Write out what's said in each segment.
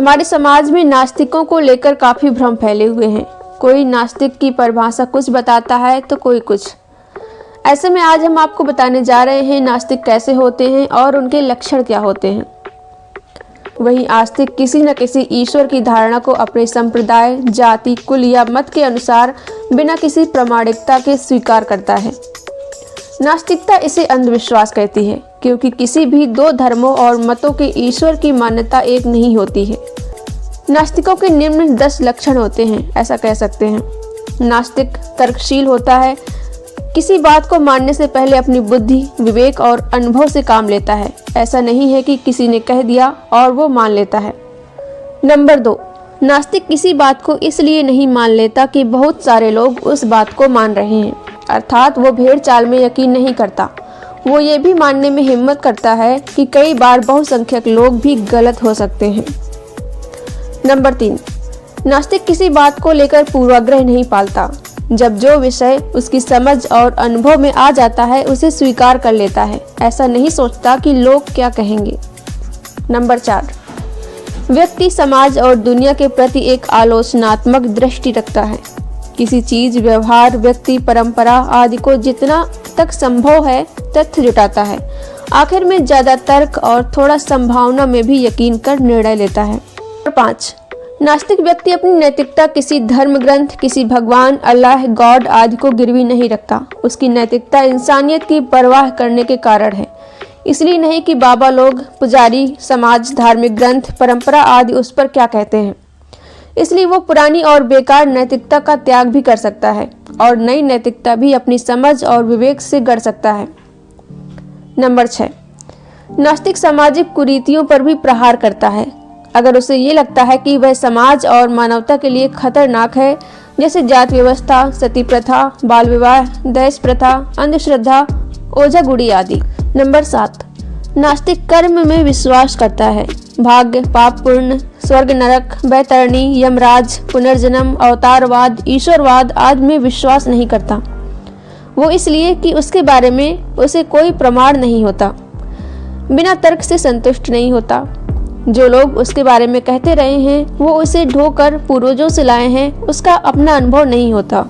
हमारे समाज में नास्तिकों को लेकर काफ़ी भ्रम फैले हुए हैं। कोई नास्तिक की परिभाषा कुछ बताता है तो कोई कुछ। ऐसे में आज हम आपको बताने जा रहे हैं नास्तिक कैसे होते हैं और उनके लक्षण क्या होते हैं। वहीं आस्तिक किसी न किसी ईश्वर की धारणा को अपने संप्रदाय, जाति, कुल या मत के अनुसार बिना किसी प्रामाणिकता के स्वीकार करता है। नास्तिकता इसे अंधविश्वास कहती है, क्योंकि किसी भी दो धर्मों और मतों के ईश्वर की मान्यता एक नहीं होती है। नास्तिकों के निम्न 10 लक्षण होते हैं, ऐसा कह सकते हैं। नास्तिक तर्कशील होता है, किसी बात को मानने से पहले अपनी बुद्धि, विवेक और अनुभव से काम लेता है। ऐसा नहीं है कि किसी ने कह दिया और वो मान लेता है। नंबर 2, नास्तिक किसी बात को इसलिए नहीं मान लेता कि बहुत सारे लोग उस बात को मान रहे हैं, अर्थात वो भेड़ चाल में यकीन नहीं करता। वो ये भी मानने में हिम्मत करता है कि कई बार बहुसंख्यक लोग भी गलत हो सकते हैं। नंबर 3, नास्तिक किसी बात को लेकर पूर्वाग्रह नहीं पालता। जब जो विषय उसकी समझ और अनुभव में आ जाता है उसे स्वीकार कर लेता है, ऐसा नहीं सोचता कि लोग क्या कहेंगे। नंबर 4, व्यक्ति समाज और दुनिया के प्रति एक आलोचनात्मक दृष्टि रखता है। किसी चीज, व्यवहार, व्यक्ति, परंपरा आदि को जितना तक संभव है तथ्य जुटाता है। आखिर में ज्यादा तर्क और थोड़ा संभावना में भी यकीन कर निर्णय लेता है। नंबर 5, नास्तिक व्यक्ति अपनी नैतिकता किसी धर्म ग्रंथ, किसी भगवान, अल्लाह, गॉड आदि को गिरवी नहीं रखता। उसकी नैतिकता इंसानियत की परवाह करने के कारण है, इसलिए नहीं कि बाबा लोग, पुजारी, समाज, धार्मिक ग्रंथ, परंपरा आदि उस पर क्या कहते हैं। इसलिए वो पुरानी और बेकार नैतिकता का त्याग भी कर सकता है और नई नैतिकता भी अपनी समझ और विवेक से गढ़ सकता है। नंबर 6, नास्तिक सामाजिक कुरीतियों पर भी प्रहार करता है। अगर उसे ये लगता है कि वह समाज और मानवता के लिए खतरनाक है, जैसे जाति व्यवस्था, सती प्रथा, बाल विवाह, दहेज प्रथा, अंधश्रद्धा, ओझा गुड़ी आदि। नंबर 7, नास्तिक कर्म में विश्वास करता है। भाग्य, पाप पुण्य, स्वर्ग नरक, बैतरणी, यमराज, पुनर्जन्म, अवतारवाद, ईश्वरवाद आदि में विश्वास नहीं करता। वो इसलिए कि उसके बारे में उसे कोई प्रमाण नहीं होता। बिना तर्क से संतुष्ट नहीं होता। जो लोग उसके बारे में कहते रहे हैं वो उसे ढोकर पूर्वजों से लाए हैं, उसका अपना अनुभव नहीं होता।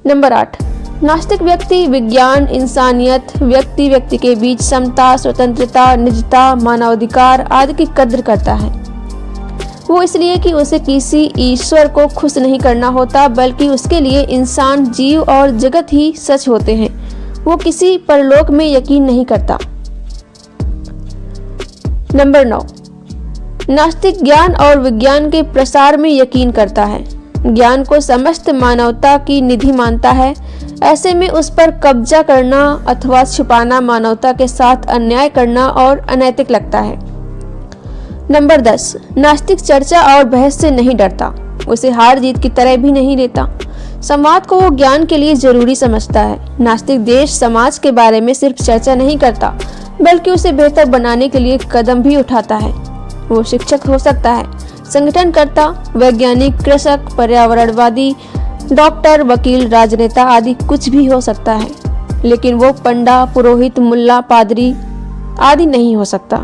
नंबर 8, नास्तिक व्यक्ति विज्ञान, इंसानियत, व्यक्ति के बीच समता, स्वतंत्रता, निजता, मानवाधिकार आदि की कद्र करता है। वो इसलिए कि उसे किसी ईश्वर को खुश नहीं करना होता, बल्कि उसके लिए इंसान, जीव और जगत ही सच होते हैं। वो किसी परलोक में यकीन नहीं करता। नंबर 9, नास्तिक ज्ञान और विज्ञान के प्रसार में यकीन करता है। ज्ञान को समस्त मानवता की निधि मानता है। ऐसे में उस पर कब्जा करना अथवा छुपाना मानवता के साथ अन्याय करना और अनैतिक लगता है। नंबर 10, नास्तिक चर्चा और बहस से नहीं डरता। उसे हार जीत की तरह भी नहीं लेता। संवाद को वो ज्ञान के लिए जरूरी समझता है। नास्तिक देश समाज के बारे में सिर्फ चर्चा नहीं करता, बल्कि उसे बेहतर बनाने के लिए कदम भी उठाता है। वो शिक्षक हो सकता है, संगठनकर्ता, वैज्ञानिक, कृषक, पर्यावरणवादी, डॉक्टर, वकील, राजनेता आदि कुछ भी हो सकता है, लेकिन वो पंडा, पुरोहित, मुल्ला, पादरी आदि नहीं हो सकता।